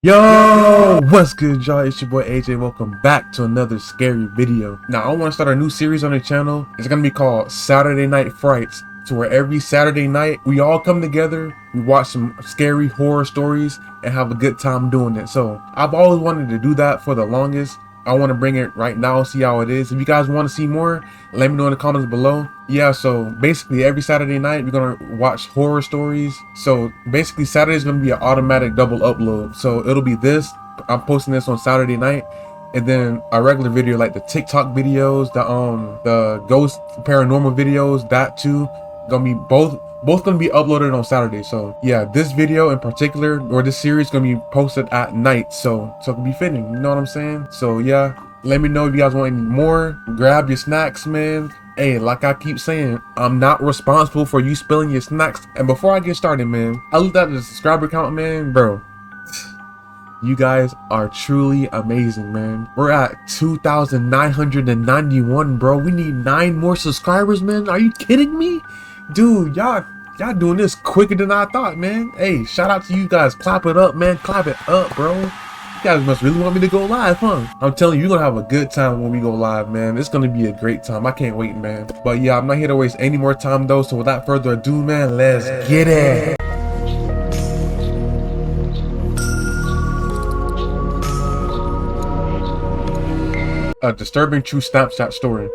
Yo, what's good, y'all? It's your boy AJ. Welcome back to another scary video. Now, I want to start a new series on the channel. It's gonna be called Saturday Night Frights, to where every Saturday night we all come together, we watch some scary horror stories, and have a good time doing it. So I've always wanted to do that for the longest. I want to bring it right now, see how it is. If you guys want to see more, let me know in the comments below. Yeah, so basically every Saturday night we're gonna watch horror stories. So basically Saturday is gonna be an automatic double upload. So it'll be this, I'm posting this on Saturday night, and then a regular video like the TikTok videos, the ghost paranormal videos, that too, gonna be both gonna be uploaded on Saturday. So yeah, this video in particular, or this series, gonna be posted at night, so it can be fitting, you know what I'm saying? So yeah, let me know if you guys want any more. Grab your snacks, man. Hey, like I keep saying, I'm not responsible for you spilling your snacks. And before I get started, man, I looked at the subscriber count, man, bro. You guys are truly amazing, man. We're at 2,991, bro. We need 9 more subscribers, man. Are you kidding me? Dude, y'all doing this quicker than I thought, man. Hey, shout out to you guys. Clap it up, man. Clap it up, bro. You guys must really want me to go live, huh? I'm telling you, you're gonna have a good time when we go live, man. It's gonna be a great time. I can't wait, man. But yeah, I'm not here to waste any more time, though. So without further ado, man, let's get it. A disturbing true Snapchat story.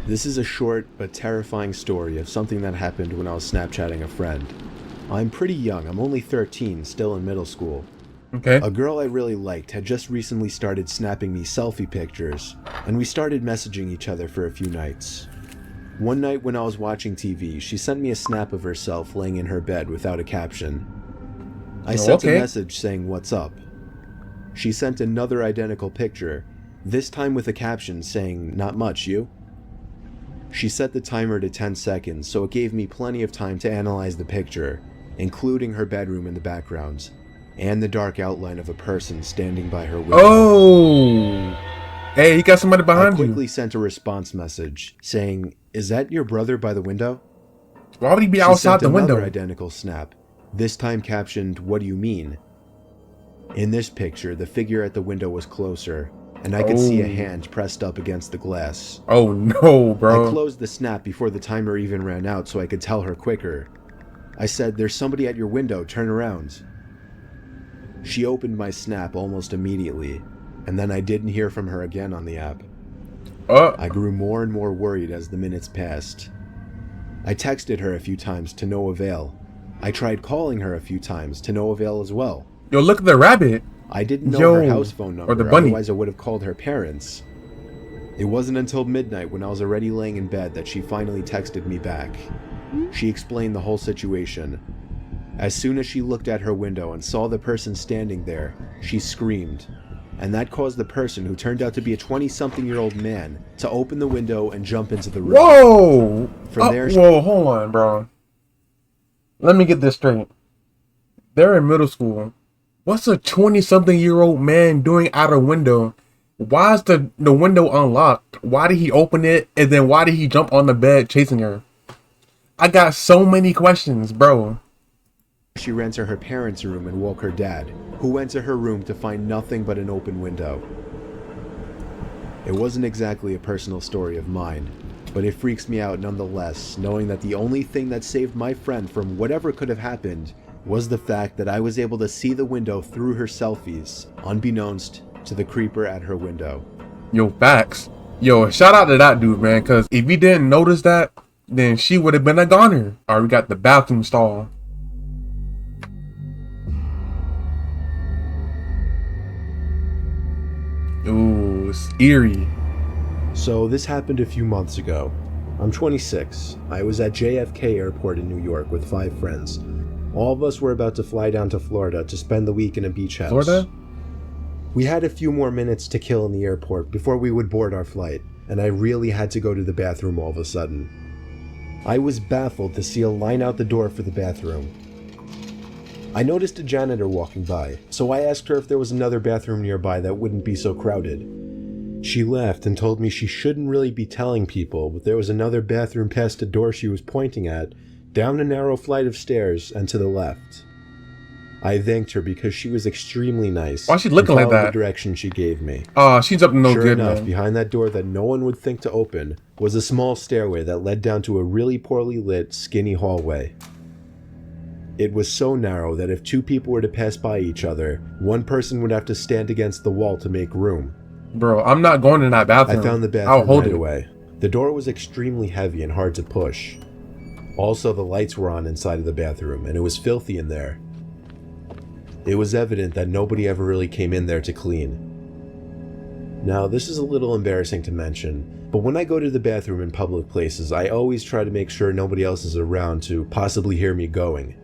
This is a short but terrifying story of something that happened when I was Snapchatting a friend. I'm pretty young, I'm only 13, still in middle school. Okay. A girl I really liked had just recently started snapping me selfie pictures, and we started messaging each other for a few nights. One night when I was watching TV, she sent me a snap of herself laying in her bed without a caption. I sent a message saying, "What's up?" She sent another identical picture, this time with a caption saying, "Not much, you?" She set the timer to 10 seconds, so it gave me plenty of time to analyze the picture, including her bedroom in the background, and the dark outline of a person standing by her window. Oh! Hey, you got somebody behind you. I quickly sent a response message saying, "Is that your brother by the window?" Why would he be outside the window? Another identical snap, this time captioned, "What do you mean?" In this picture, the figure at the window was closer, and I could see a hand pressed up against the glass. Oh no, bro. I closed the snap before the timer even ran out so I could tell her quicker. I said, "There's somebody at your window, turn around." She opened my snap almost immediately, and then I didn't hear from her again on the app. I grew more and more worried as the minutes passed. I texted her a few times to no avail. I tried calling her a few times to no avail as well. Yo, look at the rabbit. I didn't know her house phone number, or the bunny. Otherwise I would have called her parents. It wasn't until midnight when I was already laying in bed that she finally texted me back. She explained the whole situation. As soon as she looked at her window and saw the person standing there, she screamed. And that caused the person, who turned out to be a 20-something-year-old man, to open the window and jump into the room. Whoa! From there, whoa, hold on, bro. Let me get this straight. They're in middle school. What's a 20-something-year-old man doing out a window? Why is the window unlocked? Why did he open it? And then why did he jump on the bed chasing her? I got so many questions, bro. She ran to her parents' room and woke her dad, who went to her room to find nothing but an open window. It wasn't exactly a personal story of mine, but it freaks me out nonetheless, knowing that the only thing that saved my friend from whatever could have happened was the fact that I was able to see the window through her selfies, unbeknownst to the creeper at her window. Yo, facts. Yo, shout out to that dude, man, because if he didn't notice that, then she would have been a goner. Alright, we got the bathroom stall. Ooh, it's eerie. So this happened a few months ago. I'm 26. I was at JFK Airport in New York with 5 friends. All of us were about to fly down to Florida to spend the week in a beach house. Florida? We had a few more minutes to kill in the airport before we would board our flight, and I really had to go to the bathroom all of a sudden. I was baffled to see a line out the door for the bathroom. I noticed a janitor walking by, so I asked her if there was another bathroom nearby that wouldn't be so crowded. She laughed and told me she shouldn't really be telling people, but there was another bathroom past the door she was pointing at, down a narrow flight of stairs, and to the left. I thanked her because she was extremely nice. Why is she looking and like followed that? the direction she gave me. She's up to no Sure good, enough, man. behind that door that no one would think to open was a small stairway that led down to a really poorly lit, skinny hallway. It was so narrow that if two people were to pass by each other, one person would have to stand against the wall to make room. Bro, I'm not going in that bathroom. I found the I'll bathroom hold right it. away. The door was extremely heavy and hard to push. Also, the lights were on inside of the bathroom, and it was filthy in there. It was evident that nobody ever really came in there to clean. Now, this is a little embarrassing to mention, but when I go to the bathroom in public places, I always try to make sure nobody else is around to possibly hear me going.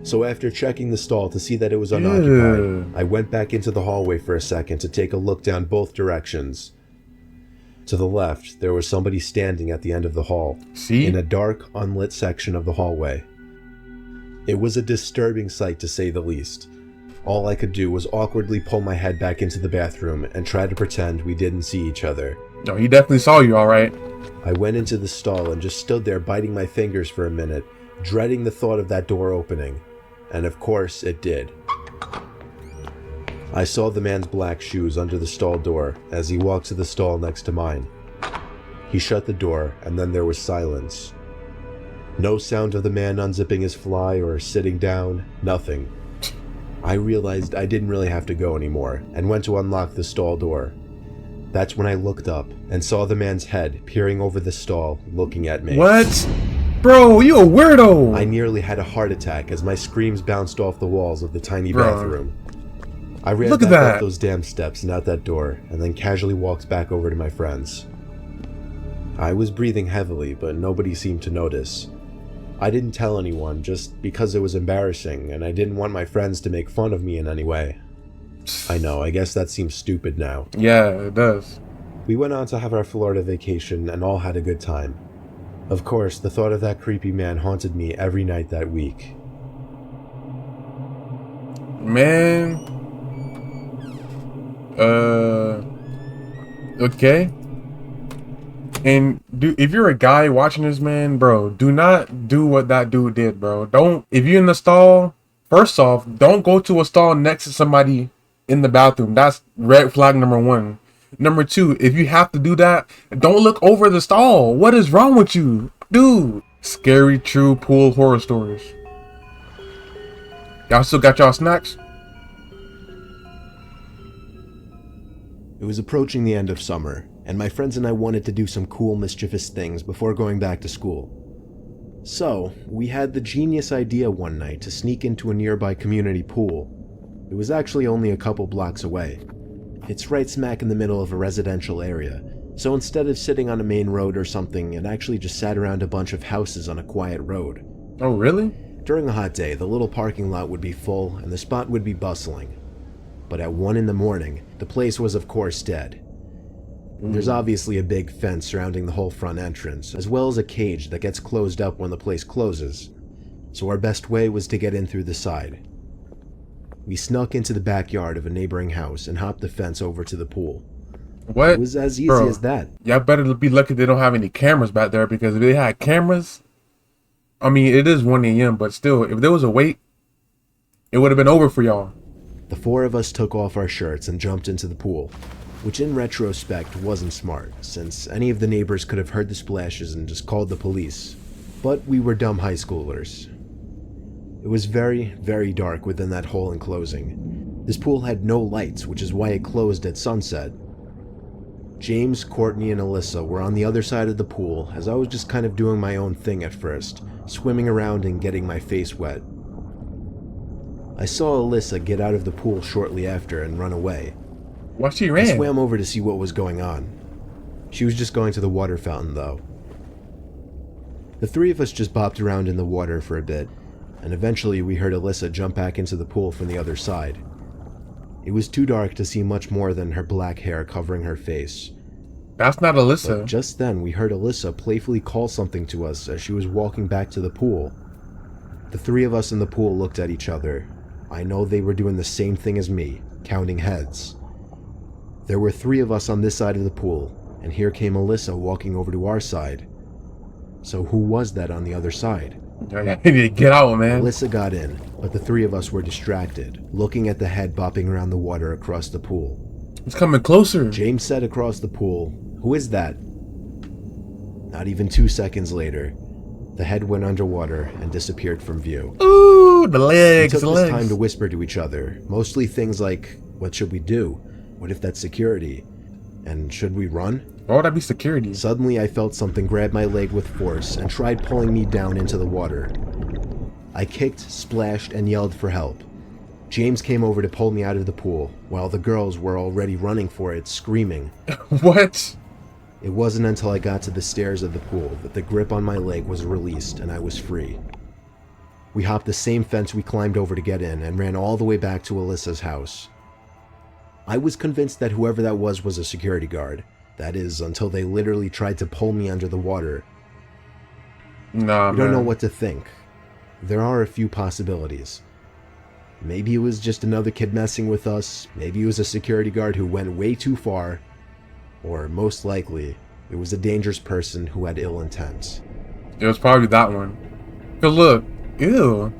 So after checking the stall to see that it was unoccupied, I went back into the hallway for a second to take a look down both directions. To the left, there was somebody standing at the end of the hall, in a dark, unlit section of the hallway. It was a disturbing sight to say the least. All I could do was awkwardly pull my head back into the bathroom and try to pretend we didn't see each other. No, he definitely saw you, alright. I went into the stall and just stood there biting my fingers for a minute, dreading the thought of that door opening. And of course, it did. I saw the man's black shoes under the stall door as he walked to the stall next to mine. He shut the door, and then there was silence. No sound of the man unzipping his fly or sitting down, nothing. I realized I didn't really have to go anymore, and went to unlock the stall door. That's when I looked up and saw the man's head peering over the stall, looking at me. What? Bro, you a weirdo! I nearly had a heart attack as my screams bounced off the walls of the tiny bathroom. I ran back up those damn steps and out that door, and then casually walked back over to my friends. I was breathing heavily, but nobody seemed to notice. I didn't tell anyone just because it was embarrassing, and I didn't want my friends to make fun of me in any way. I know, I guess that seems stupid now. Yeah, it does. We went on to have our Florida vacation and all had a good time. Of course, the thought of that creepy man haunted me every night that week. Man. Okay. And if you're a guy watching this, man, bro, do not do what that dude did, bro. Don't, if you're in the stall, first off, don't go to a stall next to somebody in the bathroom. That's red flag number one. Number two, if you have to do that, don't look over the stall. What is wrong with you? Dude. Scary true pool horror stories. Y'all still got y'all snacks? It was approaching the end of summer, and my friends and I wanted to do some cool, mischievous things before going back to school. So, we had the genius idea one night to sneak into a nearby community pool. It was actually only a couple blocks away. It's right smack in the middle of a residential area, so instead of sitting on a main road or something, it actually just sat around a bunch of houses on a quiet road. Oh, really? During a hot day, the little parking lot would be full and the spot would be bustling. But at 1 in the morning, the place was of course dead. There's obviously a big fence surrounding the whole front entrance, as well as a cage that gets closed up when the place closes. So our best way was to get in through the side. We snuck into the backyard of a neighboring house and hopped the fence over to the pool. What? It was as easy as that. Y'all better be lucky they don't have any cameras back there, because if they had cameras, I mean, it is 1 a.m., but still, if there was a wait, it would have been over for y'all. The four of us took off our shirts and jumped into the pool, which in retrospect wasn't smart, since any of the neighbors could have heard the splashes and just called the police. But we were dumb high schoolers. It was very, very dark within that whole enclosing. This pool had no lights, which is why it closed at sunset. James, Courtney, and Alyssa were on the other side of the pool, as I was just kind of doing my own thing at first, swimming around and getting my face wet. I saw Alyssa get out of the pool shortly after and run away. Why she ran? I swam over to see what was going on. She was just going to the water fountain, though. The three of us just bopped around in the water for a bit, and eventually we heard Alyssa jump back into the pool from the other side. It was too dark to see much more than her black hair covering her face. That's not Alyssa. But just then, we heard Alyssa playfully call something to us as she was walking back to the pool. The three of us in the pool looked at each other. I know they were doing the same thing as me, counting heads. There were 3 of us on this side of the pool, and here came Alyssa walking over to our side. So who was that on the other side? Yeah, you need to get out, man. Alyssa got in, but the three of us were distracted, looking at the head bopping around the water across the pool. It's coming closer. James said across the pool, "Who is that?" Not even 2 seconds later, the head went underwater and disappeared from view. Ooh, the legs, We took the this legs. time to whisper to each other, mostly things like, what should we do? What if that's security? And should we run? Why would that be security? Suddenly I felt something grab my leg with force and tried pulling me down into the water. I kicked, splashed, and yelled for help. James came over to pull me out of the pool, while the girls were already running for it, screaming. What? It wasn't until I got to the stairs of the pool that the grip on my leg was released and I was free. We hopped the same fence we climbed over to get in and ran all the way back to Alyssa's house. I was convinced that whoever that was a security guard. That is, until they literally tried to pull me under the water. Nah, We man. don't know what to think. There are a few possibilities. Maybe it was just another kid messing with us, maybe it was a security guard who went way too far, or most likely, it was a dangerous person who had ill intent. It was probably that one. Cause look, ew.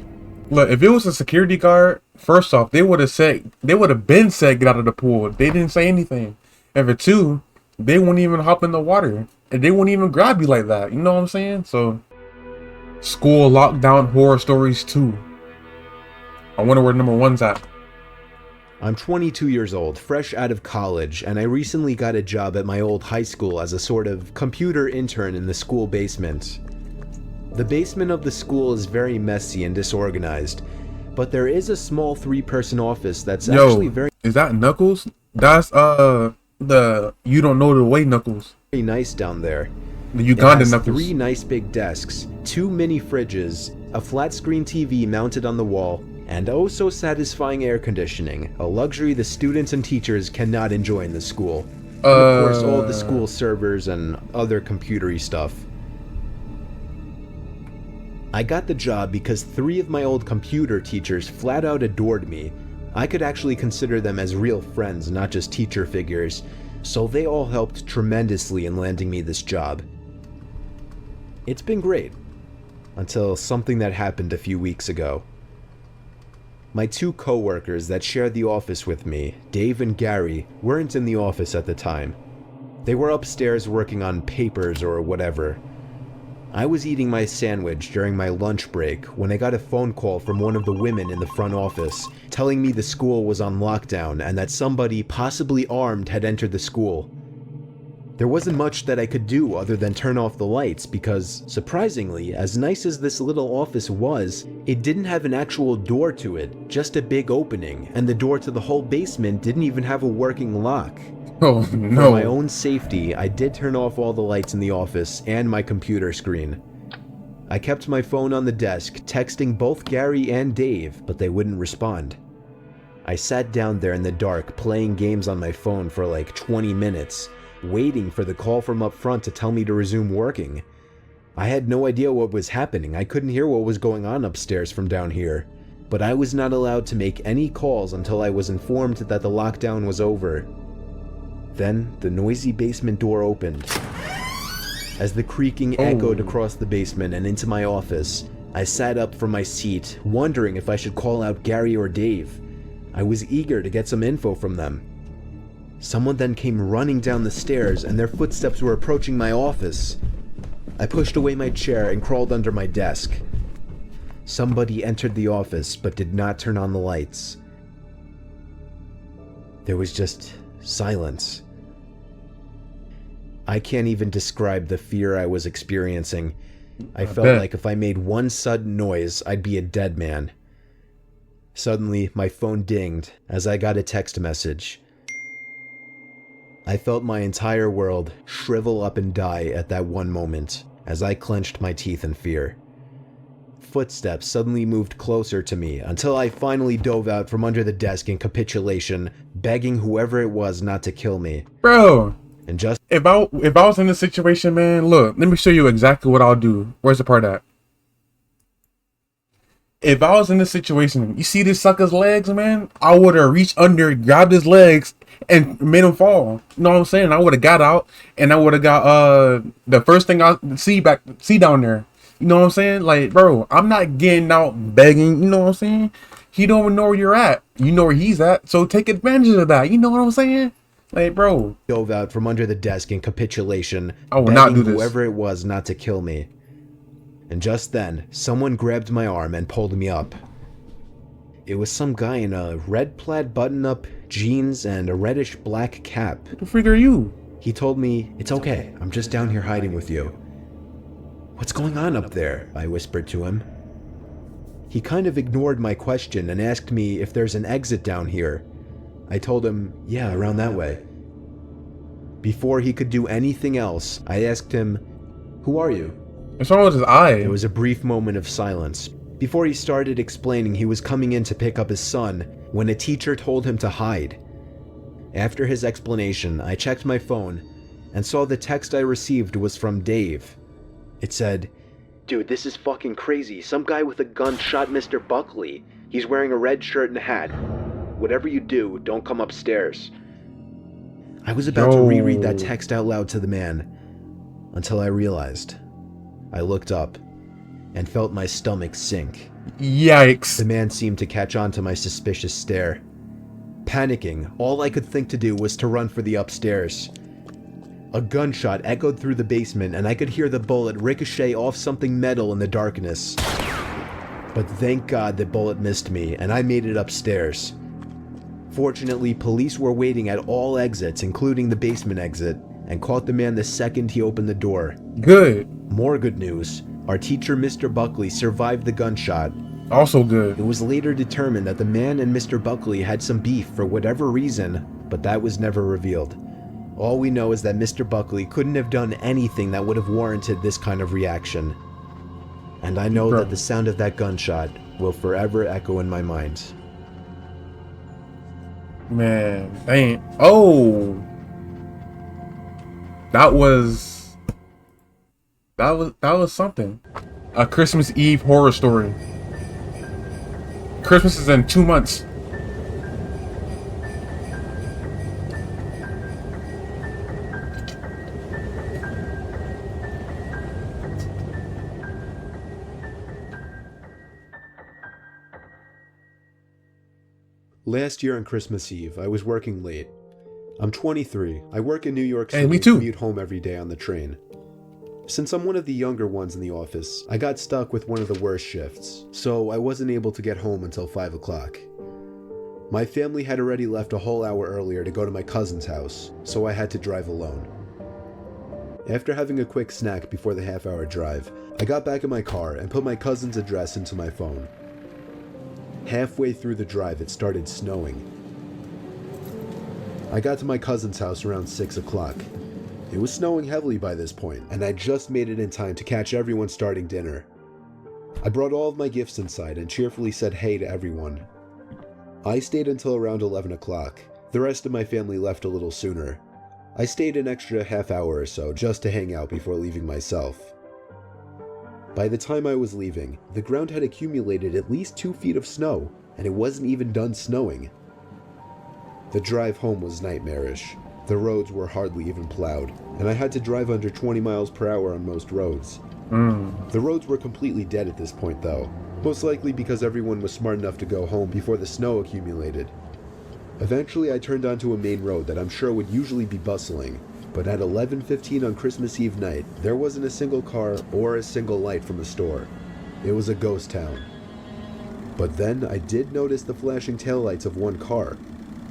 Look, if it was a security guard, first off, they would have been said get out of the pool. They didn't say anything. And for two, they wouldn't even hop in the water. And they wouldn't even grab you like that. You know what I'm saying? So, school lockdown horror stories 2. I wonder where number 1's at. I'm 22 years old, fresh out of college, and I recently got a job at my old high school as a sort of computer intern in the school basement. The basement of the school is very messy and disorganized, but there is a small 3-person office that's actually very Is that Knuckles? That's the you don't know the way Knuckles. nice down there. The It Ugandan has Knuckles. 3 nice big desks, 2 mini fridges, a flat screen TV mounted on the wall, and oh so satisfying air conditioning, a luxury the students and teachers cannot enjoy in the school. And of course all the school servers and other computery stuff. I got the job because 3 of my old computer teachers flat out adored me. I could actually consider them as real friends, not just teacher figures, so they all helped tremendously in landing me this job. It's been great, until something that happened a few weeks ago. My 2 co-workers that shared the office with me, Dave and Gary, weren't in the office at the time. They were upstairs working on papers or whatever. I was eating my sandwich during my lunch break when I got a phone call from one of the women in the front office telling me the school was on lockdown and that somebody, possibly armed, had entered the school. There wasn't much that I could do other than turn off the lights because, surprisingly, as nice as this little office was, it didn't have an actual door to it, just a big opening, and the door to the whole basement didn't even have a working lock. Oh For no. my own safety, I did turn off all the lights in the office and my computer screen. I kept my phone on the desk, texting both Gary and Dave, but they wouldn't respond. I sat down there in the dark, playing games on my phone for like 20 minutes, waiting for the call from up front to tell me to resume working. I had no idea what was happening. I couldn't hear what was going on upstairs from down here. But I was not allowed to make any calls until I was informed that the lockdown was over. Then, the noisy basement door opened. As the creaking echoed across the basement and into my office, I sat up from my seat, wondering if I should call out Gary or Dave. I was eager to get some info from them. Someone then came running down the stairs, and their footsteps were approaching my office. I pushed away my chair and crawled under my desk. Somebody entered the office, but did not turn on the lights. There was just silence. I can't even describe the fear I was experiencing. I felt bet. like if I made one sudden noise, I'd be a dead man. Suddenly, my phone dinged as I got a text message. I felt my entire world shrivel up and die at that one moment as I clenched my teeth in fear. Footsteps suddenly moved closer to me until I finally dove out from under the desk in capitulation, begging whoever it was not to kill me. Bro, And just if I was in this situation, man, look, let me show you exactly what I'll do. Where's the part at? If I was in this situation, you see this sucker's legs, man, I would have reached under, grabbed his legs, and made him fall. You know what I'm saying? I would have got out, and I would have got the first thing I see down there. You know what I'm saying? Like, bro, I'm not getting out begging. You know what I'm saying? He don't even know where you're at. You know where he's at. So take advantage of that. You know what I'm saying? Like, bro. Dove out from under the desk in capitulation, I will not begging do this. whoever it was not to kill me. And just then, someone grabbed my arm and pulled me up. It was some guy in a red plaid button-up, jeans, and a reddish-black cap. Who the freak are you? He told me, "It's okay, I'm just down here hiding with you." "What's going on up there?" I whispered to him. He kind of ignored my question and asked me if there's an exit down here. I told him, yeah, around that way. Before he could do anything else, I asked him, "Who are you?" What's wrong with his eye? There was a brief moment of silence. Before he started explaining he was coming in to pick up his son when a teacher told him to hide. After his explanation, I checked my phone and saw the text I received was from Dave. It said, "Dude, this is fucking crazy. Some guy with a gun shot Mr. Buckley. He's wearing a red shirt and a hat. Whatever you do, don't come upstairs." I was about to reread that text out loud to the man until I realized. I looked up and felt my stomach sink. Yikes. The man seemed to catch on to my suspicious stare. Panicking, all I could think to do was to run for the upstairs. A gunshot echoed through the basement and I could hear the bullet ricochet off something metal in the darkness. But thank God the bullet missed me and I made it upstairs. Fortunately, police were waiting at all exits, including the basement exit, and caught the man the second he opened the door. Good. More good news. Our teacher, Mr. Buckley, survived the gunshot. Also good. It was later determined that the man and Mr. Buckley had some beef for whatever reason, but that was never revealed. All we know is that Mr. Buckley couldn't have done anything that would have warranted this kind of reaction. And I know that the sound of that gunshot will forever echo in my mind. Man, dang. Oh. That was something. A Christmas Eve horror story. Christmas is in 2 months. Last year on Christmas Eve, I was working late. I'm 23. I work in New York City Hey, me and too. commute home every day on the train. Since I'm one of the younger ones in the office, I got stuck with one of the worst shifts, so I wasn't able to get home until 5 o'clock. My family had already left a whole hour earlier to go to my cousin's house, so I had to drive alone. After having a quick snack before the half-hour drive, I got back in my car and put my cousin's address into my phone. Halfway through the drive, it started snowing. I got to my cousin's house around 6 o'clock. It was snowing heavily by this point, and I just made it in time to catch everyone starting dinner. I brought all of my gifts inside and cheerfully said hey to everyone. I stayed until around 11 o'clock. The rest of my family left a little sooner. I stayed an extra half hour or so just to hang out before leaving myself. By the time I was leaving, the ground had accumulated at least 2 feet of snow, and it wasn't even done snowing. The drive home was nightmarish. The roads were hardly even plowed, and I had to drive under 20 miles per hour on most roads. The roads were completely dead at this point though, most likely because everyone was smart enough to go home before the snow accumulated. Eventually I turned onto a main road that I'm sure would usually be bustling, but at 11:15 on Christmas Eve night, there wasn't a single car or a single light from a store. It was a ghost town. But then I did notice the flashing taillights of one car.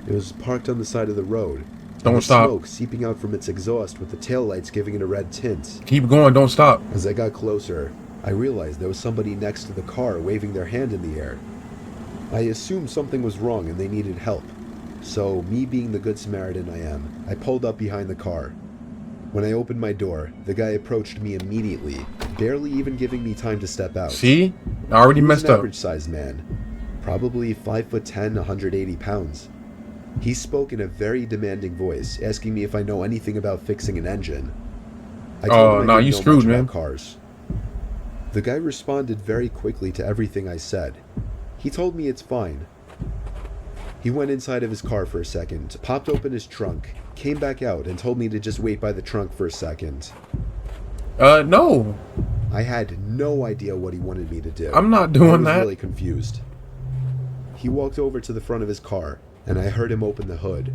It was parked on the side of the road. Don't stop. Smoke seeping out from its exhaust with the taillights giving it a red tint. Keep going, don't stop. As I got closer, I realized there was somebody next to the car waving their hand in the air. I assumed something was wrong and they needed help. So, me being the good Samaritan I am, I pulled up behind the car. When I opened my door, the guy approached me immediately, barely even giving me time to step out. See? I already messed He was an up. average-sized man, probably 5'10", 180 pounds. He spoke in a very demanding voice, asking me if I know anything about fixing an engine. I told him I didn't you know screwed, much man. about cars. The guy responded very quickly to everything I said. He told me it's fine. He went inside of his car for a second, popped open his trunk, came back out, and told me to just wait by the trunk for a second. No. I had no idea what he wanted me to do. I'm not I doing was that. really confused. He walked over to the front of his car, and I heard him open the hood.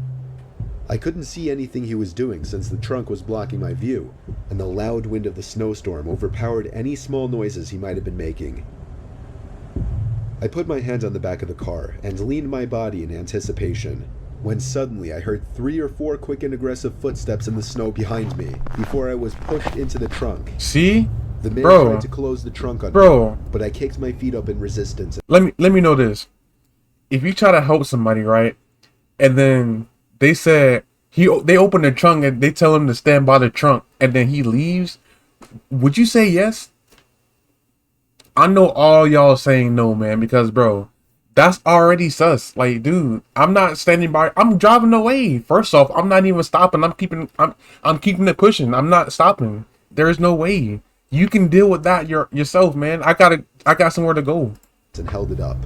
I couldn't see anything he was doing since the trunk was blocking my view, and the loud wind of the snowstorm overpowered any small noises he might have been making. I put my hand on the back of the car and leaned my body in anticipation, when suddenly I heard 3 or 4 quick and aggressive footsteps in the snow behind me before I was pushed into the trunk. See? The man Bro. tried to close the trunk on Bro. me, but I kicked my feet up in resistance. Let me know this. If you try to help somebody, right, and then they said they open the trunk and they tell him to stand by the trunk, and then he leaves, would you say yes? I know all y'all saying no, man, because bro, that's already sus. Like, dude, I'm not standing by. I'm driving away. First off, I'm not even stopping. I'm keeping it pushing. I'm not stopping. There is no way. You can deal with that yourself, man. I got somewhere to go. And held it up.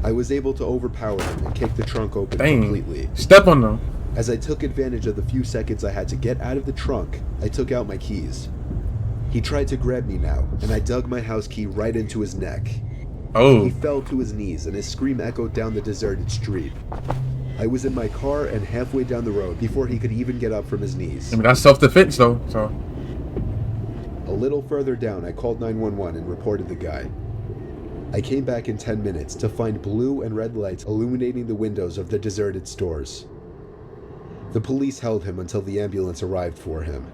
I was able to overpower him and kick the trunk open Dang. completely. Step on them. As I took advantage of the few seconds I had to get out of the trunk, I took out my keys. He tried to grab me now, and I dug my house key right into his neck. Oh. He fell to his knees, and his scream echoed down the deserted street. I was in my car and halfway down the road before he could even get up from his knees. I mean, that's self-defense, though, so. A little further down, I called 911 and reported the guy. I came back in 10 minutes to find blue and red lights illuminating the windows of the deserted stores. The police held him until the ambulance arrived for him.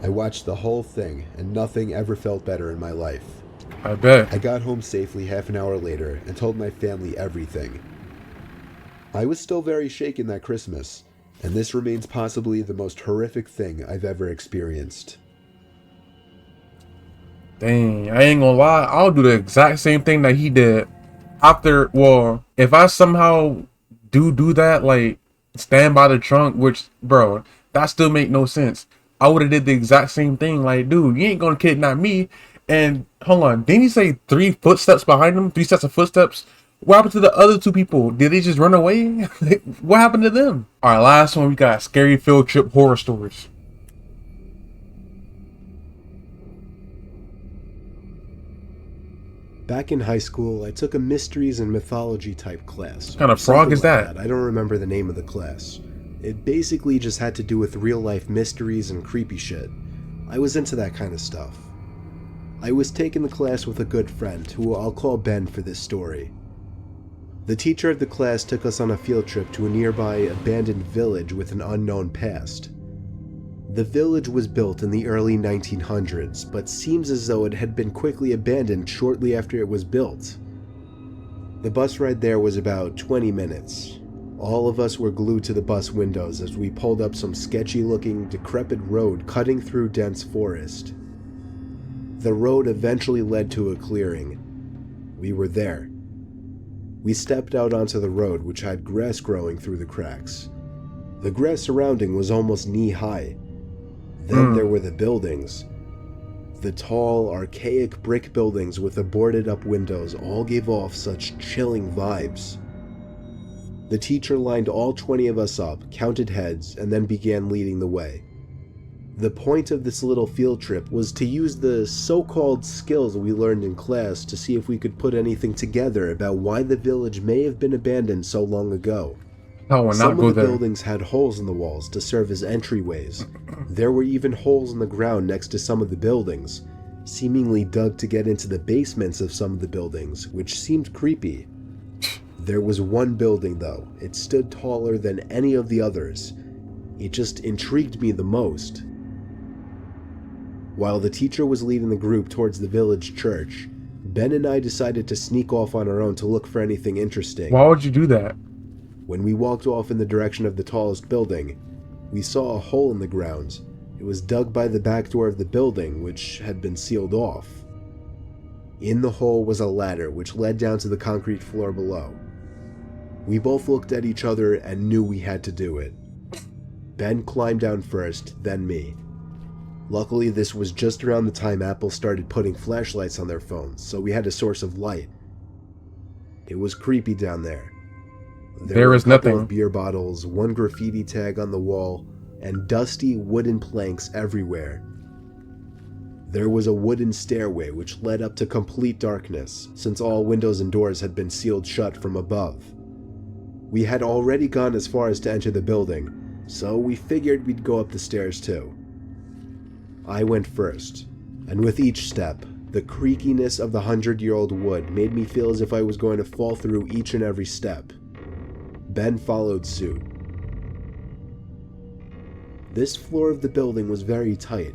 I watched the whole thing, and nothing ever felt better in my life. I bet. I got home safely half an hour later and told my family everything. I was still very shaken that Christmas, and this remains possibly the most horrific thing I've ever experienced. Dang, I ain't gonna lie. I'll do the exact same thing that he did. Well, if I somehow do that, like stand by the trunk, which, bro, that still make no sense. I would have did the exact same thing. Like, dude, you ain't gonna kidnap me. And hold on, didn't he say 3 footsteps behind him? 3 sets of footsteps? What happened to the other 2 people? Did they just run away? What happened to them? All right, last one, we got scary field trip horror stories. Back in high school, I took a mysteries and mythology type class. What kind of frog is that? I don't remember the name of the class. It basically just had to do with real life mysteries and creepy shit. I was into that kind of stuff. I was taking the class with a good friend, who I'll call Ben for this story. The teacher of the class took us on a field trip to a nearby abandoned village with an unknown past. The village was built in the early 1900s, but seems as though it had been quickly abandoned shortly after it was built. The bus ride there was about 20 minutes. All of us were glued to the bus windows as we pulled up some sketchy-looking, decrepit road cutting through dense forest. The road eventually led to a clearing. We were there. We stepped out onto the road, which had grass growing through the cracks. The grass surrounding was almost knee-high. Then there were the buildings. The tall, archaic brick buildings with the boarded-up windows all gave off such chilling vibes. The teacher lined all 20 of us up, counted heads, and then began leading the way. The point of this little field trip was to use the so-called skills we learned in class to see if we could put anything together about why the village may have been abandoned so long ago. Some of the buildings had holes in the walls to serve as entryways. There were even holes in the ground next to some of the buildings, seemingly dug to get into the basements of some of the buildings, which seemed creepy. There was one building though. It stood taller than any of the others. It just intrigued me the most. While the teacher was leading the group towards the village church, Ben and I decided to sneak off on our own to look for anything interesting. Why would you do that? When we walked off in the direction of the tallest building, we saw a hole in the ground. It was dug by the back door of the building, which had been sealed off. In the hole was a ladder which led down to the concrete floor below. We both looked at each other and knew we had to do it. Ben climbed down first, then me. Luckily, this was just around the time Apple started putting flashlights on their phones, so we had a source of light. It was creepy down there. There were a couple of beer bottles, one graffiti tag on the wall, and dusty wooden planks everywhere. There was a wooden stairway which led up to complete darkness, since all windows and doors had been sealed shut from above. We had already gone as far as to enter the building, so we figured we'd go up the stairs too. I went first, and with each step, the creakiness of the 100-year-old wood made me feel as if I was going to fall through each and every step. Ben followed suit. This floor of the building was very tight.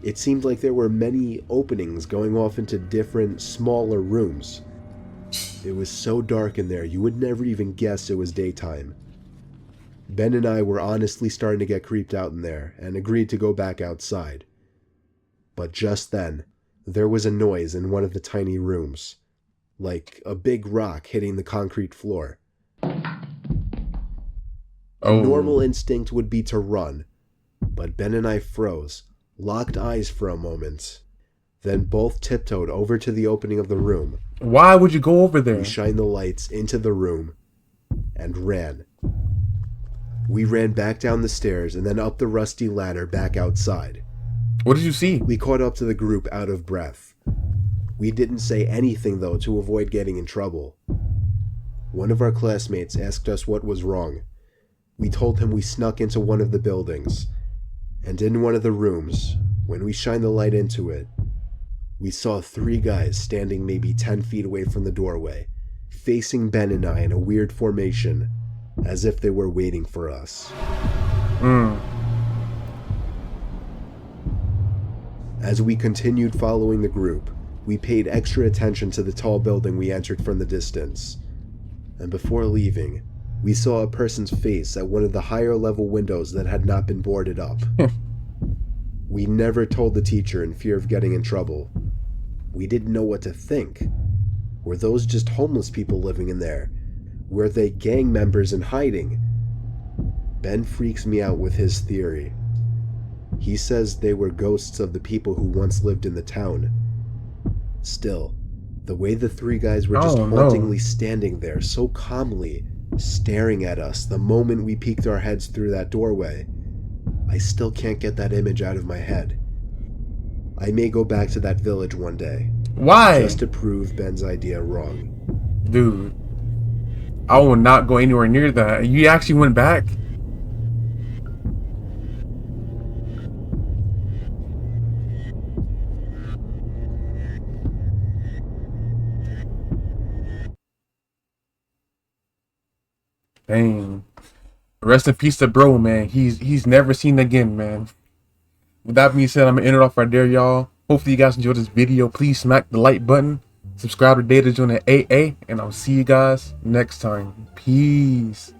It seemed like there were many openings going off into different, smaller rooms. It was so dark in there, you would never even guess it was daytime. Ben and I were honestly starting to get creeped out in there and agreed to go back outside. But just then, there was a noise in one of the tiny rooms, like a big rock hitting the concrete floor. A normal instinct would be to run, but Ben and I froze, locked eyes for a moment, then both tiptoed over to the opening of the room. Why would you go over there? We shined the lights into the room and ran. We ran back down the stairs and then up the rusty ladder back outside. What did you see? We caught up to the group out of breath. We didn't say anything though to avoid getting in trouble. One of our classmates asked us what was wrong. We told him we snuck into one of the buildings, and in one of the rooms, when we shined the light into it, we saw 3 guys standing maybe 10 feet away from the doorway, facing Ben and I in a weird formation, as if they were waiting for us. As we continued following the group, we paid extra attention to the tall building we entered from the distance, and before leaving, we saw a person's face at one of the higher level windows that had not been boarded up. We never told the teacher in fear of getting in trouble. We didn't know what to think. Were those just homeless people living in there? Were they gang members in hiding? Ben freaks me out with his theory. He says they were ghosts of the people who once lived in the town. Still, the way the 3 guys were just hauntingly standing there so calmly, staring at us the moment we peeked our heads through that doorway, I still can't get that image out of my head. I may go back to that village one day. Why? Just to prove Ben's idea wrong. Dude, I will not go anywhere near that. You actually went back? Dang. Rest in peace to bro, man. He's never seen again, man. With that being said, I'm gonna end it off right there, y'all. Hopefully you guys enjoyed this video. Please smack the like button. Subscribe to Data Join the AA. And I'll see you guys next time. Peace.